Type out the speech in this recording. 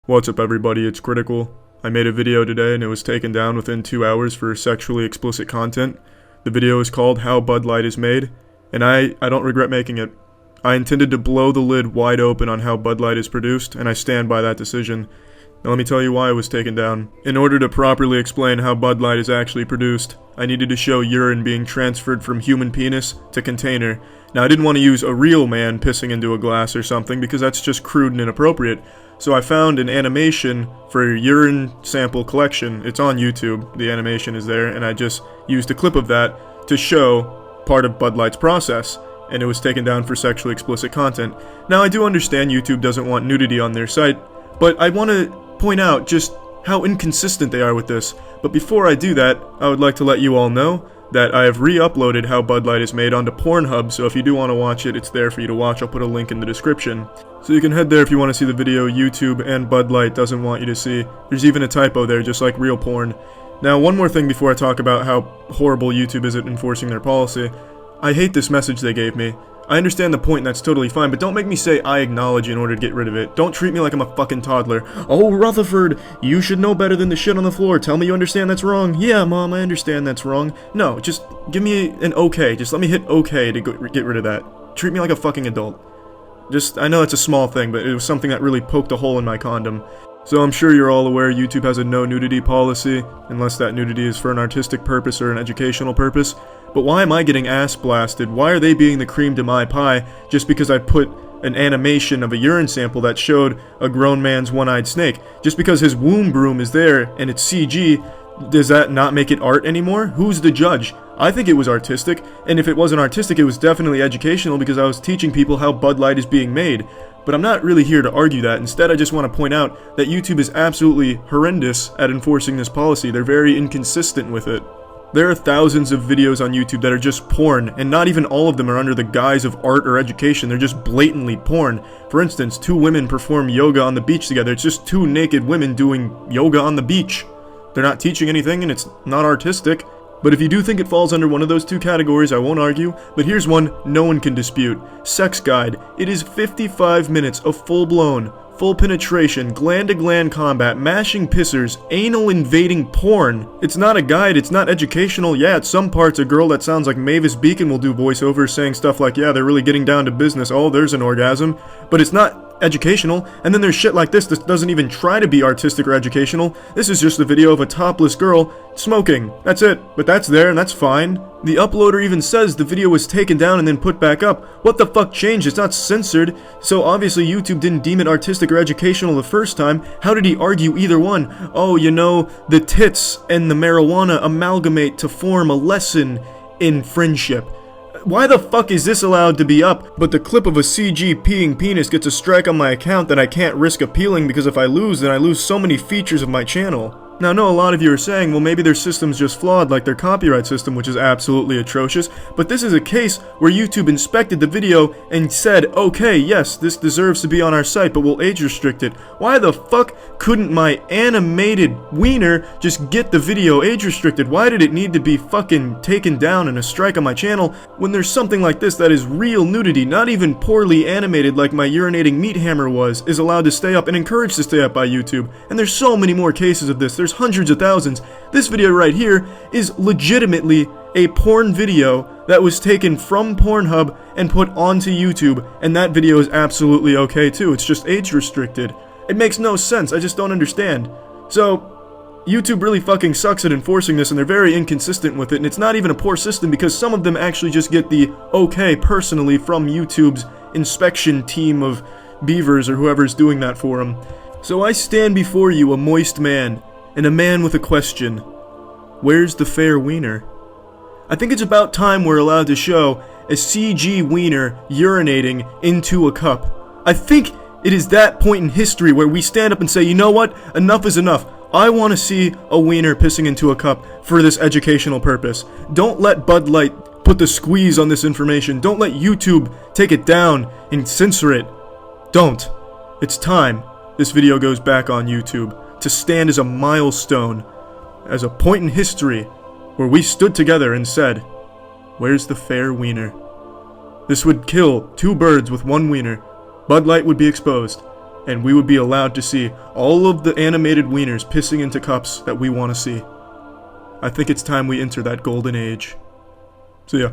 What's up everybody, it's Critical. I made a video today and it was taken down within 2 hours for sexually explicit content. The video is called How Bud Light is Made, and I don't regret making it. I intended to blow the lid wide open on how Bud Light is produced, and I stand by that decision. Now let me tell you why it was taken down. In order to properly explain how Bud Light is actually produced, I needed to show urine being transferred from human penis to container. Now I didn't want to use a real man pissing into a glass or something because that's just crude and inappropriate. So I found an animation for urine sample collection. It's on YouTube, the animation is there, and I just used a clip of that to show part of Bud Light's process, and it was taken down for sexually explicit content. Now I do understand YouTube doesn't want nudity on their site, but I want to point out just how inconsistent they are with this. But before I do that, I would like to let you all know that I have re-uploaded How Bud Light is Made onto Pornhub, so if you do want to watch it, it's there for you to watch. I'll put a link in the description. So you can head there if you want to see the video YouTube and Bud Light doesn't want you to see. There's even a typo there, just like real porn. Now, one more thing before I talk about how horrible YouTube is at enforcing their policy. I hate this message they gave me. I understand the point and that's totally fine, but don't make me say I acknowledge you in order to get rid of it. Don't treat me like I'm a fucking toddler. Oh, Rutherford, you should know better than the shit on the floor. Tell me you understand that's wrong. Yeah, Mom, I understand that's wrong. No, just give me an okay. Just let me hit okay to get rid of that. Treat me like a fucking adult. I know it's a small thing, but it was something that really poked a hole in my condom. So I'm sure you're all aware YouTube has a no nudity policy, unless that nudity is for an artistic purpose or an educational purpose. But why am I getting ass blasted? Why are they being the cream to my pie just because I put an animation of a urine sample that showed a grown man's one-eyed snake? Just because his womb broom is there and it's CG, does that not make it art anymore? Who's the judge? I think it was artistic, and if it wasn't artistic, it was definitely educational because I was teaching people how Bud Light is being made. But I'm not really here to argue that. Instead, I just want to point out that YouTube is absolutely horrendous at enforcing this policy. They're very inconsistent with it. There are thousands of videos on YouTube that are just porn, and not even all of them are under the guise of art or education. They're just blatantly porn. For instance, 2 women perform yoga on the beach together. It's just 2 naked women doing yoga on the beach. They're not teaching anything, and it's not artistic. But if you do think it falls under one of those 2 categories, I won't argue. But here's one no one can dispute. Sex Guide. It is 55 minutes of full-blown, full penetration, gland-to-gland combat, mashing pissers, anal invading porn. It's not a guide, it's not educational. Yeah, at some parts a girl that sounds like Mavis Beacon will do voiceovers saying stuff like, yeah, they're really getting down to business, oh, there's an orgasm. But it's not educational. And then there's shit like this that doesn't even try to be artistic or educational. This is just a video of a topless girl smoking. That's it. But that's there and that's fine. The uploader even says the video was taken down and then put back up. What the fuck changed? It's not censored. So obviously YouTube didn't deem it artistic or educational the first time. How did he argue either one? Oh, you know, the tits and the marijuana amalgamate to form a lesson in friendship. Why the fuck is this allowed to be up, but the clip of a CG peeing penis gets a strike on my account that I can't risk appealing because if I lose, then I lose so many features of my channel? Now I know a lot of you are saying, well maybe their system's just flawed like their copyright system, which is absolutely atrocious, but this is a case where YouTube inspected the video and said, okay, yes, this deserves to be on our site, but we'll age restrict it. Why the fuck couldn't my animated wiener just get the video age restricted? Why did it need to be fucking taken down and a strike on my channel when there's something like this that is real nudity, not even poorly animated like my urinating meat hammer was, is allowed to stay up and encouraged to stay up by YouTube? And there's so many more cases of this. There's hundreds of thousands. This video right here is legitimately a porn video that was taken from Pornhub and put onto YouTube, and that video is absolutely okay too. It's just age restricted. It makes no sense. I just don't understand. So YouTube really fucking sucks at enforcing this, and they're very inconsistent with it, and it's not even a poor system because some of them actually just get the okay personally from YouTube's inspection team of beavers or whoever's doing that for them. So I stand before you a moist man, and a man with a question. Where's the fair wiener? I think it's about time we're allowed to show a CG wiener urinating into a cup. I think it is that point in history where we stand up and say, you know what? Enough is enough. I want to see a wiener pissing into a cup for this educational purpose. Don't let Bud Light put the squeeze on this information. Don't let YouTube take it down and censor it. Don't. It's time this video goes back on YouTube to stand as a milestone, as a point in history where we stood together and said, where's the fair wiener? This would kill 2 birds with 1 wiener. Bud Light would be exposed. and we would be allowed to see all of the animated wieners pissing into cups that we want to see. I think it's time we enter that golden age. See ya.